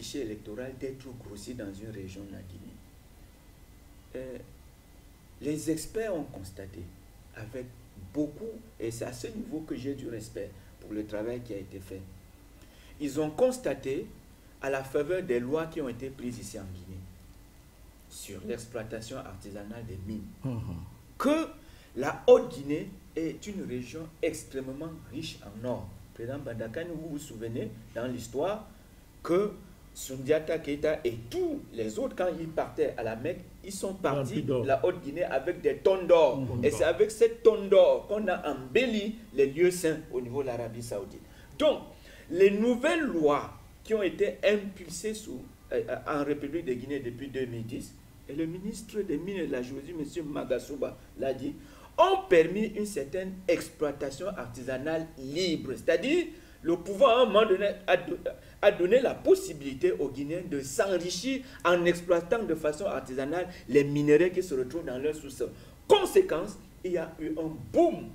fichier électoral d'être grossi dans une région de la Guinée. Les experts ont constaté avec beaucoup, et c'est à ce niveau que j'ai du respect pour le travail qui a été fait, ils ont constaté à la faveur des lois qui ont été prises ici en Guinée sur l'exploitation artisanale des mines, que la Haute-Guinée est une région extrêmement riche en or. Président Bandakane, vous vous souvenez dans l'histoire que Sundiata Keita et tous les autres, quand ils partaient à la Mecque, ils sont partis de la Haute-Guinée avec des tonnes d'or. Et c'est avec cette tonne d'or qu'on a embelli les lieux saints au niveau de l'Arabie Saoudite. Donc, les nouvelles lois qui ont été impulsées en République de Guinée depuis 2010, et le ministre des Mines et de la Géologie, M. Magasuba, l'a dit, ont permis une certaine exploitation artisanale libre. C'est-à-dire, le pouvoir, à un moment donné, a donné la possibilité aux Guinéens de s'enrichir en exploitant de façon artisanale les minerais qui se retrouvent dans leur sous-sol. Conséquence, il y a eu un boom,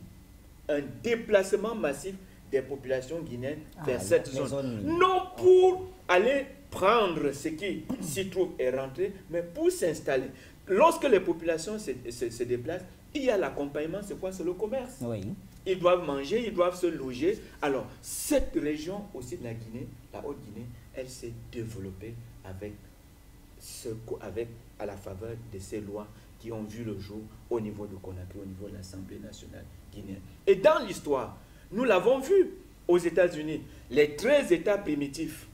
un déplacement massif des populations guinéennes vers cette zone. Non pour aller prendre ce qui s'y trouve et rentrer, mais pour s'installer. Lorsque les populations se déplacent, il y a l'accompagnement, c'est quoi? C'est le commerce. Oui. Ils doivent manger, ils doivent se loger. Alors, cette région aussi de la Guinée, la Haute-Guinée, elle s'est développée à la faveur de ces lois qui ont vu le jour au niveau de Conakry, au niveau de l'Assemblée nationale guinéenne. Et dans l'histoire, nous l'avons vu aux États-Unis, les 13 États primitifs,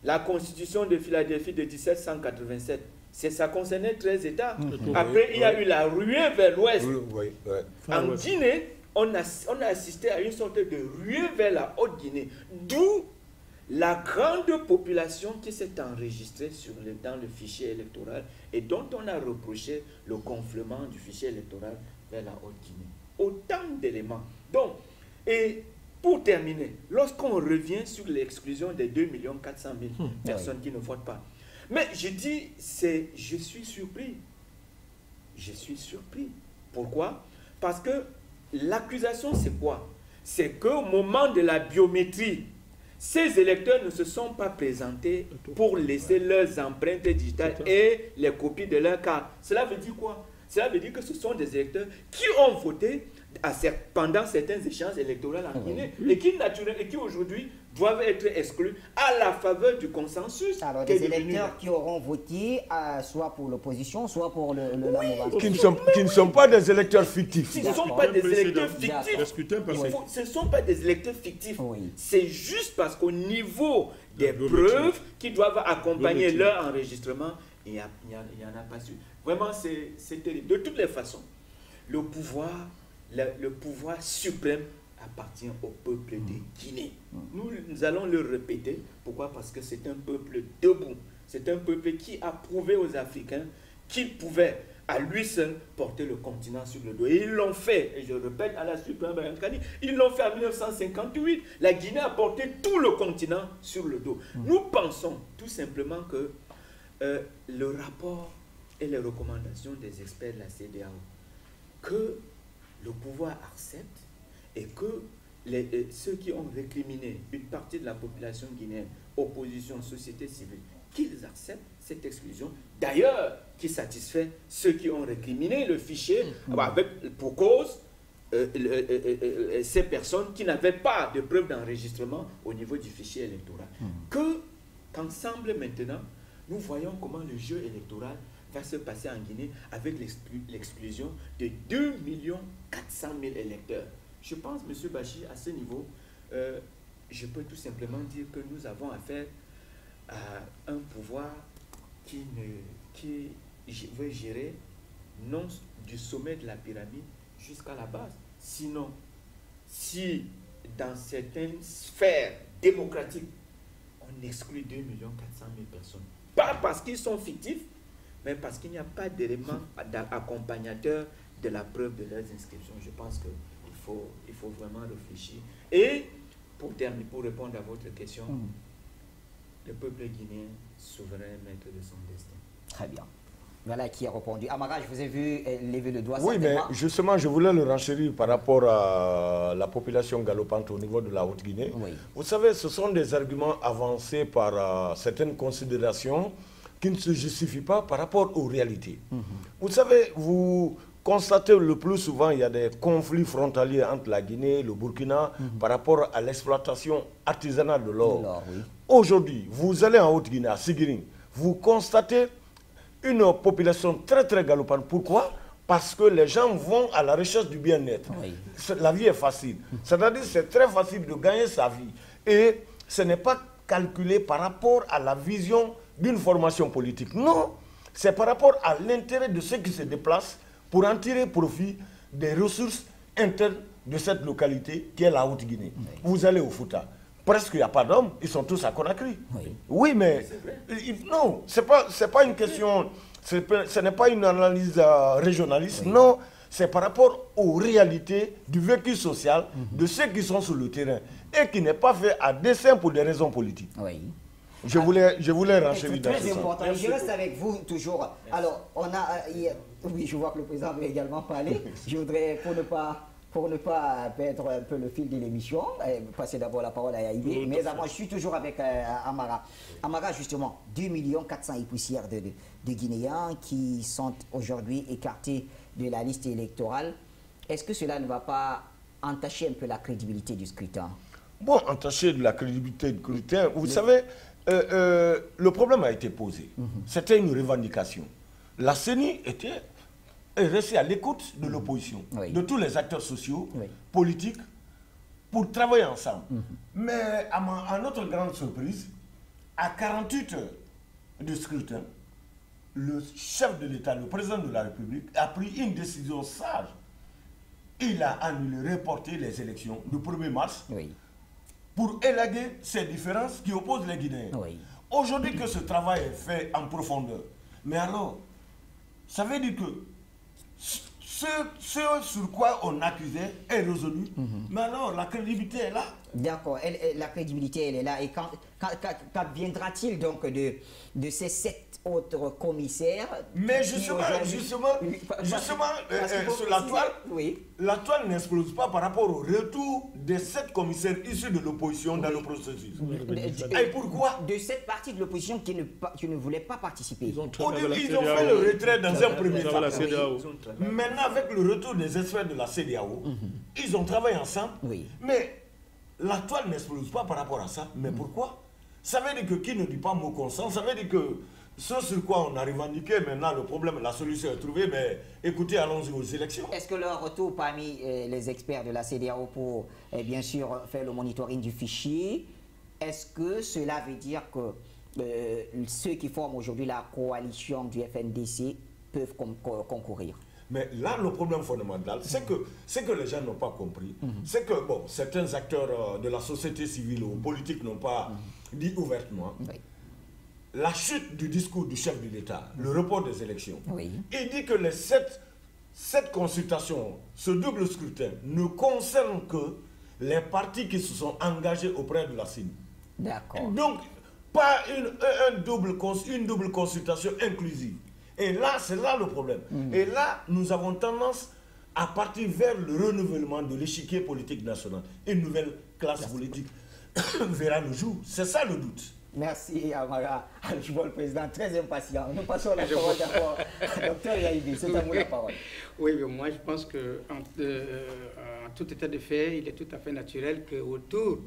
la Constitution de Philadelphie de 1787, ça concernait 13 États. Après, il y a eu la ruée vers l'ouest. En Guinée, on a assisté à une sorte de ruée vers la Haute-Guinée, d'où la grande population qui s'est enregistrée dans le fichier électoral et dont on a reproché le gonflement du fichier électoral vers la Haute-Guinée. Autant d'éléments. Donc, et pour terminer, lorsqu'on revient sur l'exclusion des 2 400 000 personnes qui ne votent pas, mais je dis, je suis surpris. Je suis surpris. Pourquoi? Parce que l'accusation, c'est quoi? C'est qu'au moment de la biométrie, ces électeurs ne se sont pas présentés pour laisser leurs empreintes digitales et les copies de leur carte. Cela veut dire quoi? Cela veut dire que ce sont des électeurs qui ont voté pendant certains échéances électorales en Guinée et qui aujourd'hui doivent être exclus à la faveur du consensus. Alors des électeurs qui auront voté soit pour l'opposition, soit pour le qui ne sont pas des électeurs fictifs. Ce ne sont pas des électeurs fictifs. Ce ne sont pas des électeurs fictifs. C'est juste parce qu'au niveau des preuves qui doivent accompagner leur enregistrement, il n'y en a pas su. Vraiment, c'est terrible. De toutes les façons, le pouvoir suprême appartient au peuple de Guinée. Nous allons le répéter. Pourquoi? Parce que c'est un peuple debout. C'est un peuple qui a prouvé aux Africains qu'il pouvait à lui seul porter le continent sur le dos. Et ils l'ont fait. Et je répète à la suite, ils l'ont fait en 1958. La Guinée a porté tout le continent sur le dos. Nous pensons tout simplement que le rapport et les recommandations des experts de la CEDEAO, que le pouvoir accepte et que ceux qui ont récriminé une partie de la population guinéenne, opposition, société civile, qu'ils acceptent cette exclusion. D'ailleurs, qui satisfait ceux qui ont récriminé le fichier pour cause ces personnes qui n'avaient pas de preuve d'enregistrement au niveau du fichier électoral. Qu'ensemble maintenant, nous voyons comment le jeu électoral va se passer en Guinée avec l'exclusion de 2 400 000 électeurs. Je pense, M. Bachir, à ce niveau, je peux tout simplement dire que nous avons affaire à un pouvoir qui veut gérer non du sommet de la pyramide jusqu'à la base. Sinon, si dans certaines sphères démocratiques, on exclut 2 400 000 personnes, pas parce qu'ils sont fictifs, mais parce qu'il n'y a pas d'éléments accompagnateurs de la preuve de leurs inscriptions. Je pense qu'il faut vraiment réfléchir. Et pour répondre à votre question, le peuple guinéen souverain maître de son destin. Très bien. Voilà qui a répondu. Amara, je vous ai vu lever le doigt. Oui, mais justement, je voulais le renchérir par rapport à la population galopante au niveau de la Haute-Guinée. Oui. Vous savez, ce sont des arguments avancés par certaines considérations qui ne se justifient pas par rapport aux réalités. Vous savez, vous constatez le plus souvent, il y a des conflits frontaliers entre la Guinée et le Burkina par rapport à l'exploitation artisanale de l'or. Oui. Aujourd'hui, vous allez en Haute-Guinée, à Sigiring, vous constatez une population très très galopante. Pourquoi? Parce que les gens vont à la recherche du bien-être. Oui. La vie est facile. C'est-à-dire que c'est très facile de gagner sa vie. Et ce n'est pas calculé par rapport à la vision d'une formation politique. Non, c'est par rapport à l'intérêt de ceux qui se déplacent pour en tirer profit des ressources internes de cette localité qui est la Haute-Guinée. Oui. Vous allez au Fouta. Presque il n'y a pas d'hommes, ils sont tous à Conakry. Oui, oui, mais non, ce n'est pas une question, ce n'est pas une analyse régionaliste, oui. Non, c'est par rapport aux réalités du vécu social de ceux qui sont sur le terrain et qui n'est pas fait à dessein pour des raisons politiques. Oui. Je voulais renchérir dans ce sens. C'est très important. Je reste avec vous toujours. Alors, on a... oui, je vois que le président veut également parler. Je voudrais, pour ne pas perdre un peu le fil de l'émission, passer d'abord la parole à Yaïbé. Mais avant, je suis toujours avec Amara. Amara, justement, 2 400 000 et poussières de Guinéens qui sont aujourd'hui écartés de la liste électorale. Est-ce que cela ne va pas entacher un peu la crédibilité du scrutin? Bon, entacher de la crédibilité du scrutin, vous savez, le problème a été posé. C'était une revendication. La CENI était restée à l'écoute de l'opposition, de tous les acteurs sociaux, politiques, pour travailler ensemble. Mais à notre grande surprise, à 48 heures du scrutin, le chef de l'État, le président de la République, a pris une décision sage. Il a annulé, reporté les élections du 1er mars pour élaguer ces différences qui opposent les Guinéens. Aujourd'hui que ce travail est fait en profondeur, mais alors, ça veut dire que ce sur quoi on accusait est résolu, mais alors la crédibilité est là. D'accord, la crédibilité elle est là. Et quand viendra-t-il donc de ces 7 autres commissaires? Mais justement sur la toile, la toile n'explose pas par rapport au retour des 7 commissaires issus de l'opposition dans le processus. Et pourquoi? De cette partie de l'opposition qui ne voulait pas participer. Ils ont fait le retrait dans un premier temps. Maintenant, avec le retour des experts de la CEDEAO, ils ont travaillé ensemble. Mais la toile n'explose pas par rapport à ça. Mais pourquoi? Ça veut dire que qui ne dit pas mot consent, ça veut dire que ce sur quoi on a revendiqué, maintenant le problème, la solution est trouvée, mais écoutez, allons-y aux élections. Est-ce que le retour parmi les experts de la CEDEAO pour, bien sûr, faire le monitoring du fichier, est-ce que cela veut dire que ceux qui forment aujourd'hui la coalition du FNDC peuvent concourir? Mais là, le problème fondamental, c'est que les gens n'ont pas compris. C'est que, bon, certains acteurs de la société civile ou politique n'ont pas dit ouvertement. La chute du discours du chef de l'État, le report des élections, il dit que les 7 consultations, ce double scrutin, ne concernent que les partis qui se sont engagés auprès de la CENI. D'accord. Donc, pas une double consultation inclusive. Et là, c'est là le problème. Et là, nous avons tendance à partir vers le renouvellement de l'échiquier politique national. Une nouvelle classe politique verra le jour. C'est ça le doute. Merci Amara. Je vois le président très impatient. Nous passons la parole d'abord à Dr Yaïbé. C'est à vous la parole. Oui, mais moi je pense qu'en tout état de fait, il est tout à fait naturel qu'autour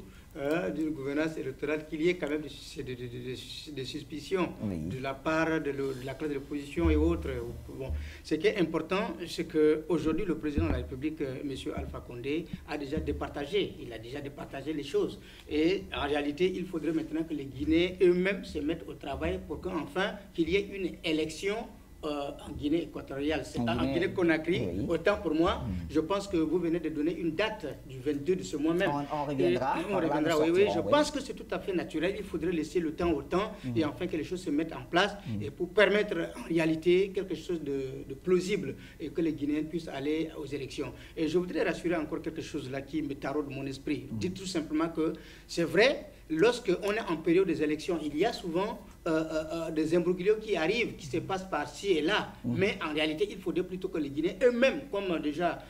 d'une gouvernance électorale qu'il y ait quand même des suspicions de la part de la classe de l'opposition et autres. Bon. Ce qui est important, c'est qu'aujourd'hui, le président de la République, M. Alpha Condé, a déjà départagé. Il a déjà départagé les choses. Et en réalité, il faudrait maintenant que les Guinéens eux-mêmes se mettent au travail pour qu'enfin, qu'il y ait une élection en Guinée équatoriale, en Guinée-Conakry, autant pour moi, je pense que vous venez de donner une date du 22 de ce mois même. On reviendra. Oui. Je pense que c'est tout à fait naturel. Il faudrait laisser le temps au temps et enfin que les choses se mettent en place et pour permettre en réalité quelque chose de plausible et que les Guinéens puissent aller aux élections. Et je voudrais rassurer encore quelque chose là qui me taraude mon esprit. Dites tout simplement que c'est vrai, lorsqu'on est en période des élections, il y a souvent des imbroglios qui arrivent, qui se passent par-ci et là. Mais en réalité, il faudrait plutôt que les Guinéens eux-mêmes, comme déjà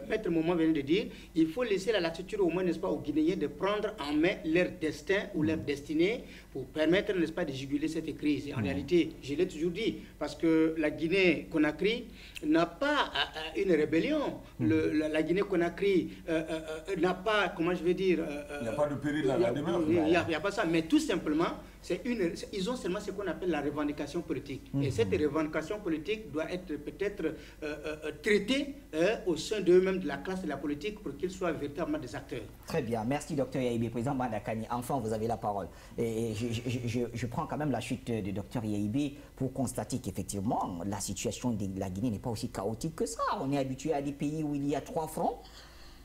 Maître Moment vient de dire, il faut laisser la latitude au moins, n'est-ce pas, aux Guinéens de prendre en main leur destin ou leur destinée pour permettre, n'est-ce pas, de juguler cette crise. Et en réalité, je l'ai toujours dit, parce que la Guinée-Conakry n'a pas une rébellion. La Guinée-Conakry n'a pas, comment je vais dire... il n'y a pas de péril dans la démarche. Il n'y a pas ça, mais tout simplement, ils ont seulement ce qu'on appelle la revendication politique. Et cette revendication politique doit être peut-être traitée au sein d'eux-mêmes, de la classe de la politique, pour qu'ils soient véritablement des acteurs. Très bien, merci Dr Yaïbé. Président Bandakani, enfin vous avez la parole. Et je prends quand même la chute de Dr Yaïbé pour constater qu'effectivement, la situation de la Guinée n'est pas aussi chaotique que ça. On est habitué à des pays où il y a 3 fronts,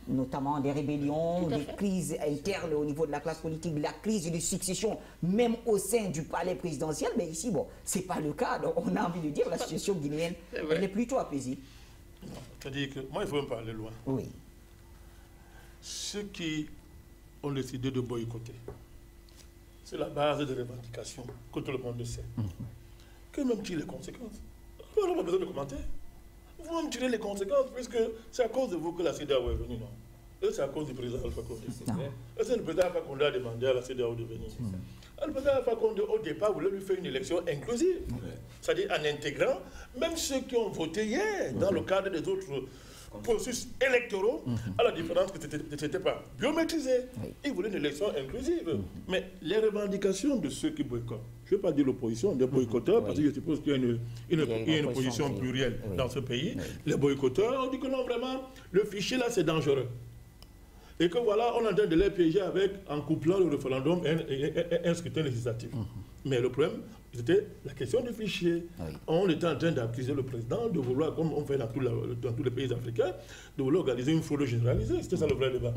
notamment des rébellions, des crises internes au niveau de la classe politique, la crise de succession, même au sein du palais présidentiel. Mais ici, bon, ce n'est pas le cas. Donc, on a envie de dire que la situation guinéenne, elle est plutôt apaisée. C'est-à-dire que, moi, il faut me parler loin. Oui. Ceux qui ont décidé de boycotter, c'est la base de revendication que tout le monde le sait. Que même tirer les conséquences. On n'a pas besoin de commenter. Vous même tirez les conséquences, puisque c'est à cause de vous que la CEDEAO est venue, non? Et c'est à cause du président Alpha Condé. Et c'est le président Alpha Condé a demandé à la CEDEAO de venir. Le président Alpha Condé, au départ, voulait lui faire une élection inclusive. C'est-à-dire en intégrant même ceux qui ont voté hier dans le cadre des autres processus électoraux, à la différence que ce n'était pas biométrisé. Il voulait une élection inclusive. Mais les revendications de ceux qui boycottent, je ne vais pas dire l'opposition, des boycotteurs, parce que je suppose qu'il y a une opposition plurielle dans ce pays. Les boycotteurs ont dit que non, vraiment, le fichier là, c'est dangereux. Et que voilà, on est en train de les piéger en couplant le référendum et un scrutin législatif. Mais le problème, c'était la question du fichier. On était en train d'accuser le président de vouloir, comme on fait dans tous les pays africains, de vouloir organiser une fraude généralisée. C'était ça le vrai débat.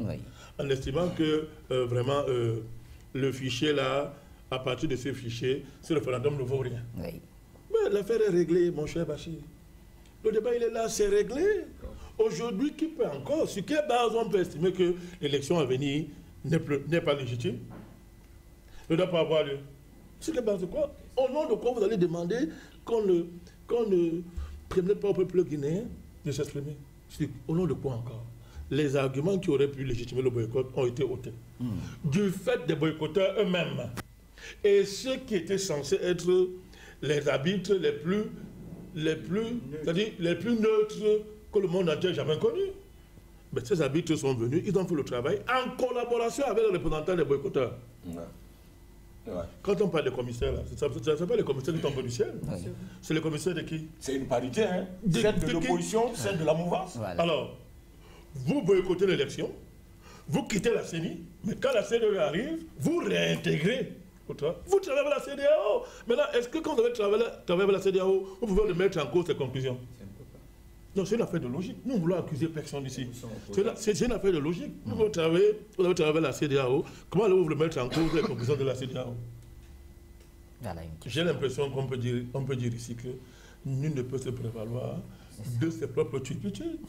En estimant que vraiment le fichier là, à partir de ce fichier, ce référendum ne vaut rien. Mais l'affaire est réglée, mon cher Bachir. Le débat, il est là, c'est réglé. Aujourd'hui, qui peut encore, sur quelle base on peut estimer que l'élection à venir n'est pas légitime? Ne doit pas avoir lieu. Sur quelle base de quoi? Au nom de quoi vous allez demander qu'on ne permette pas au peuple guinéen de s'exprimer? Au nom de quoi encore? Les arguments qui auraient pu légitimer le boycott ont été ôtés. Du fait des boycotteurs eux-mêmes. Et ceux qui étaient censés être les arbitres les plus neutres que le monde entier n'a jamais connu. Mais ces arbitres sont venus, ils ont fait le travail en collaboration avec les représentants des boycotteurs. Quand on parle de commissaires, ce n'est pas les commissaires qui tombent du ciel. C'est les commissaires de qui? C'est une parité, hein? Celle de l'opposition, celle de la mouvance. Alors, vous boycottez l'élection, vous quittez la CENI, mais quand la CEDEAO arrive, vous réintégrez. Vous travaillez avec la CEDEAO. Maintenant, est-ce que quand vous avez travaillé avec la CEDEAO, vous pouvez mettre en cause ces conclusions? Non, c'est une affaire de logique. Nous voulons accuser personne ici. C'est une affaire de logique. Vous avez travaillé avec la CEDEAO. Comment allez-vous mettre en cause les conclusions de la CEDEAO? J'ai l'impression qu'on peut dire ici que nul ne peut se prévaloir de ses propres turpitudes.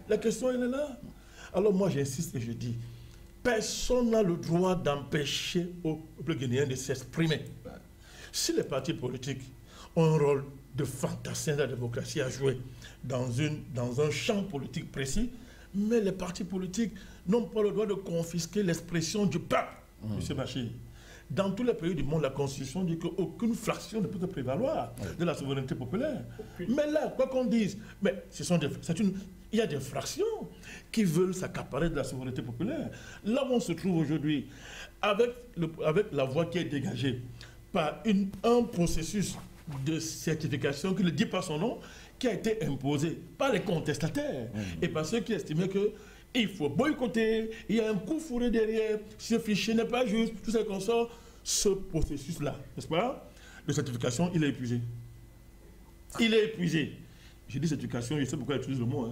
La question, elle est là. Alors moi, j'insiste et je dis, personne n'a le droit d'empêcher au peuple guinéen de s'exprimer. Si les partis politiques ont un rôle de fantassin de la démocratie à jouer dans un champ politique précis, mais les partis politiques n'ont pas le droit de confisquer l'expression du peuple, M. Bachir. Dans tous les pays du monde, la Constitution dit qu'aucune fraction ne peut se prévaloir de la souveraineté populaire. Mais là, quoi qu'on dise, mais il y a des fractions qui veulent s'accaparer de la souveraineté populaire. Là où on se trouve aujourd'hui, avec la voie qui est dégagée par un processus de certification qui ne dit pas son nom, qui a été imposé par les contestataires et par ceux qui estimaient qu'il faut boycotter, il y a un coup fourré derrière, ce fichier n'est pas juste, tout ça qu'on sort, ce processus-là, n'est-ce pas, de certification, il est épuisé. Il est épuisé. J'ai dit certification, je sais pourquoi j'utilise le mot.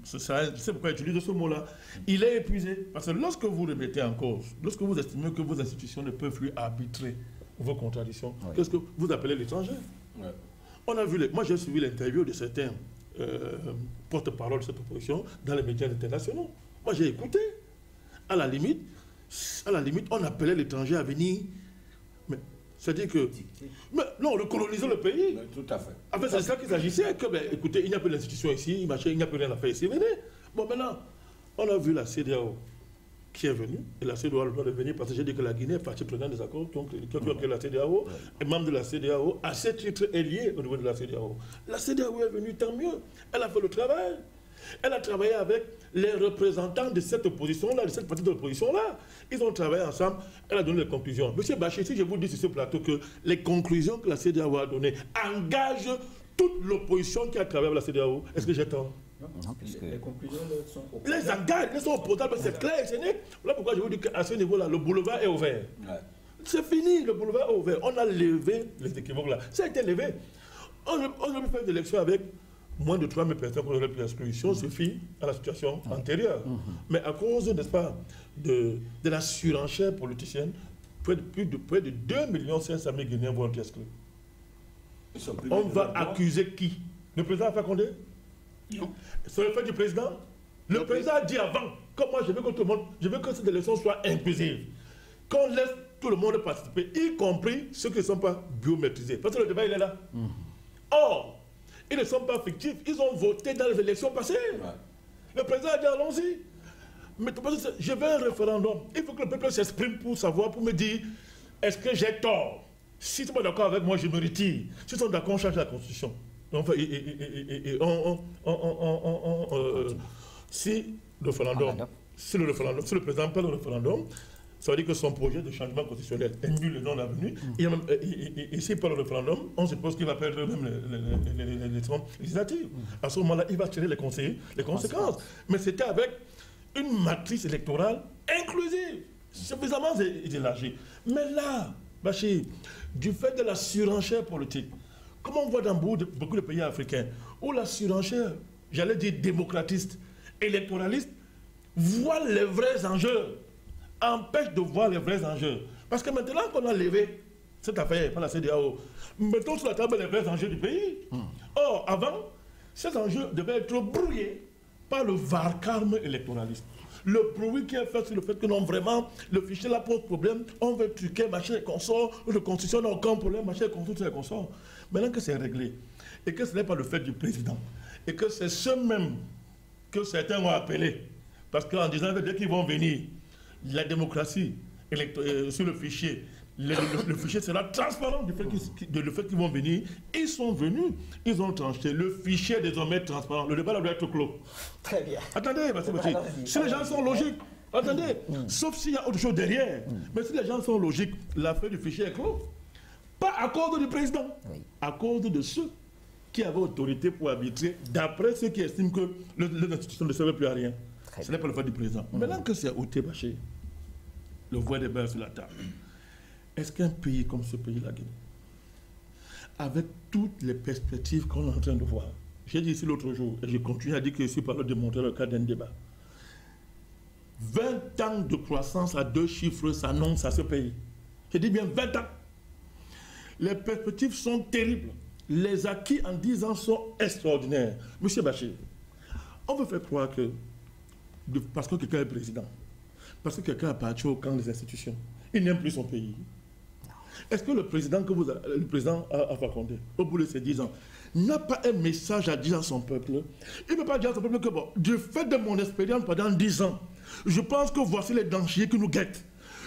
Je sais pourquoi j'utilise ce mot-là. Il est épuisé. Parce que lorsque vous remettez en cause, lorsque vous estimez que vos institutions ne peuvent plus arbitrer vos contradictions, qu'est-ce que vous appelez l'étranger? On a vu, moi j'ai suivi l'interview de certains porte-parole de cette opposition dans les médias internationaux. Moi j'ai écouté. À la limite, on appelait l'étranger à venir. Mais C'est-à-dire que... Mais non, le coloniser le pays. Mais tout à fait. En fait, c'est ça qu'il s'agissait, que, ben, écoutez, il n'y a plus d'institution ici, machin, il n'y a plus rien à faire ici, venez. Bon, maintenant, on a vu la CEDEAO qui est venue, et la CEDEAO doit venir parce que j'ai dit que la Guinée est partie prenante des accords qui ont créé la CEDEAO, et membre de la CEDEAO, à ce titre est lié au niveau de la CEDEAO. La CEDEAO est venue, tant mieux, elle a fait le travail. Elle a travaillé avec les représentants de cette opposition-là, de cette partie de l'opposition-là. Ils ont travaillé ensemble, elle a donné les conclusions. Monsieur Bachir, si je vous dis sur ce plateau que les conclusions que la CEDEAO a données engagent toute l'opposition qui a travaillé avec la CEDEAO, est-ce que j'ai tort? Non, puisque les conclusions sont opposables. Les engagent, elles sont opposables, c'est clair et c'est net. Voilà pourquoi je vous dis qu'à ce niveau-là, le boulevard est ouvert. Ouais. C'est fini, le boulevard est ouvert. On a levé les équivoques là. Ça a été levé. On a pu faire des élections avec moins de 3000 personnes qu'on aurait pu exclure. Si on se fie à la situation antérieure. Mais à cause, n'est-ce pas, de la surenchère politicienne, près de 2 500 000 Guinéens vont être exclus. On va accuser qui? Le président Alpha Condé? Non. C'est le fait du président? Le président a dit avant, comme moi je veux que tout le monde, je veux que cette élection soit inclusive. Qu'on laisse tout le monde participer, y compris ceux qui ne sont pas biométrisés. Parce que le débat il est là. Or, ils ne sont pas fictifs, ils ont voté dans les élections passées. Le président a dit allons-y. Mais je veux un référendum. Il faut que le peuple s'exprime pour savoir, pour me dire, est-ce que j'ai tort? Si ils ne sont pas d'accord avec moi, je me retire. S'ils sont d'accord, on change la constitution. Enfin, si le référendum, si le président parle du référendum, ça veut dire que son projet de changement constitutionnel est nul et non avenu. Et s'il parle du référendum, on suppose qu'il va perdre même les élections législatives. À ce moment-là, il va tirer les conséquences. Mais c'était avec une matrice électorale inclusive, suffisamment élargie. Mais là, Bachir, du fait de la surenchère politique, comme on voit dans beaucoup de pays africains, où la surenchère, j'allais dire démocratiste, électoraliste, voit les vrais enjeux, empêche de voir les vrais enjeux. Parce que maintenant qu'on a levé cette affaire par la CEDEAO, mettons sur la table les vrais enjeux du pays. Or, avant, ces enjeux devaient être brouillés par le vacarme électoraliste. Le bruit qui est fait sur le fait que non, vraiment, le fichier là pose problème, on veut truquer, machin et consort, le constitution n'a aucun problème, machin et consort. Maintenant que c'est réglé, et que ce n'est pas le fait du président, et que c'est ceux-mêmes que certains ont appelés, parce qu'en disant que dès qu'ils vont venir, la démocratie sur le fichier, le fichier sera transparent du fait qu'ils vont venir. Ils sont venus, ils ont tranché. Le fichier est désormais transparent. Le débat doit être clos. Très bien. Attendez, si les gens sont logiques, attendez, sauf s'il y a autre chose derrière. Mais si les gens sont logiques, l'affaire du fichier est clos. Pas à cause du président, à cause de ceux qui avaient autorité pour arbitrer, d'après ceux qui estiment que l'institution ne servait plus à rien. Ce n'est pas le fait du président. Maintenant que c'est ôté, Bachir, le voile des balles sur la table. Est-ce qu'un pays comme ce pays, la Guinée, avec toutes les perspectives qu'on est en train de voir, j'ai dit ici l'autre jour, et je continue à dire que je suis parlé de montrer le cas d'un débat, 20 ans de croissance à 2 chiffres s'annoncent à ce pays. Je dis bien 20 ans. Les perspectives sont terribles. Les acquis en 10 ans sont extraordinaires. Monsieur Bachir, on veut faire croire que, parce que quelqu'un est président, parce que quelqu'un appartient au camp des institutions, il n'aime plus son pays. Est-ce que le président Alpha Condé, au bout de ces 10 ans, n'a pas un message à dire à son peuple? Il ne peut pas dire à son peuple que, bon, du fait de mon expérience pendant 10 ans, je pense que voici les dangers qui nous guettent.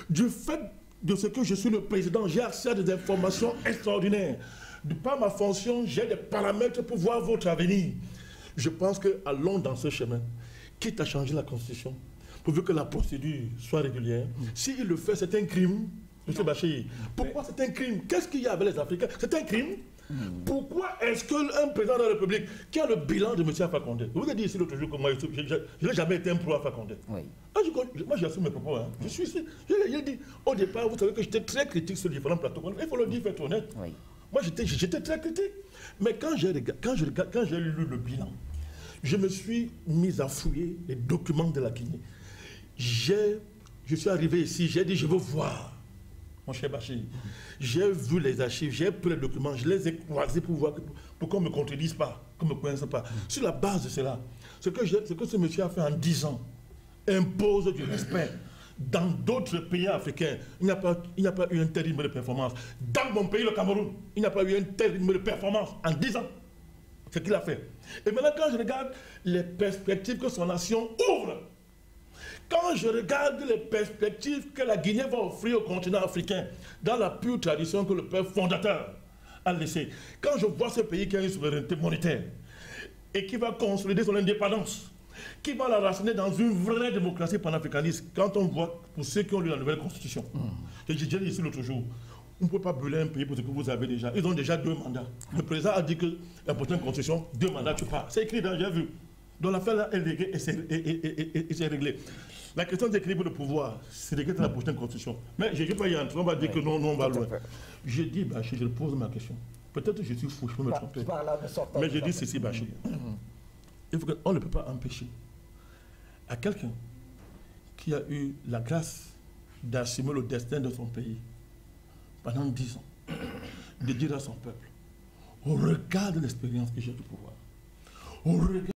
Du fait de ce que je suis le président, j'ai accès à des informations extraordinaires. De par ma fonction, j'ai des paramètres pour voir votre avenir. Je pense que allons dans ce chemin, quitte à changer la Constitution, pourvu que la procédure soit régulière. S'il le fait, c'est un crime. M. Bachir, pourquoi c'est un crime? Qu'est-ce qu'il y a avec les Africains? C'est un crime. Pourquoi est-ce qu'un président de la République qui a le bilan de M. Alpha Condé, je vous ai dit ici l'autre jour que moi, je n'ai jamais été un pro Alpha Condé. Oui. Moi, j'assume mes propos. Hein. Je l'ai dit. Au départ, vous savez que j'étais très critique sur différents plateaux. Il faut le dire, il faut être honnête. Oui. Moi, j'étais très critique. Mais quand j'ai lu le bilan, je me suis mis à fouiller les documents de la Guinée. Je suis arrivé ici, j'ai dit, je veux voir. Mon cher Bachir, j'ai vu les archives, j'ai pris les documents, je les ai croisés pour voir, pour qu'on ne me contredise pas, qu'on ne me coince pas. Sur la base de cela, ce que ce monsieur a fait en 10 ans impose du respect. Dans d'autres pays africains, il n'y a pas eu un tel rythme de performance. Dans mon pays, le Cameroun, il n'y a pas eu un tel rythme de performance en 10 ans. C'est ce qu'il a fait. Et maintenant, quand je regarde les perspectives que son nation ouvre, quand je regarde les perspectives que la Guinée va offrir au continent africain, dans la pure tradition que le père fondateur a laissée, quand je vois ce pays qui a une souveraineté monétaire et qui va consolider son indépendance, qui va la raciner dans une vraie démocratie panafricaniste, quand on voit, pour ceux qui ont lu la nouvelle constitution, j'ai dit ici l'autre jour, on ne peut pas brûler un pays pour ce que vous avez déjà. Ils ont déjà 2 mandats. Le président a dit que la prochaine constitution, 2 mandats, tu pars. C'est écrit dans, j'ai vu. Donc l'affaire là est réglée et c'est réglé. La question d'équilibre de pouvoir, c'est réglé dans la prochaine constitution. Mais je ne vais pas y entrer, on va dire que non, on va loin. Je dis, Bachir, je pose ma question. Peut-être que je suis fou, je peux me tromper. Mais je dis ceci, Bachir. Il faut qu'on ne peut pas empêcher à quelqu'un qui a eu la grâce d'assumer le destin de son pays pendant 10 ans, de dire à son peuple, au regard de l'expérience que j'ai du pouvoir, au regard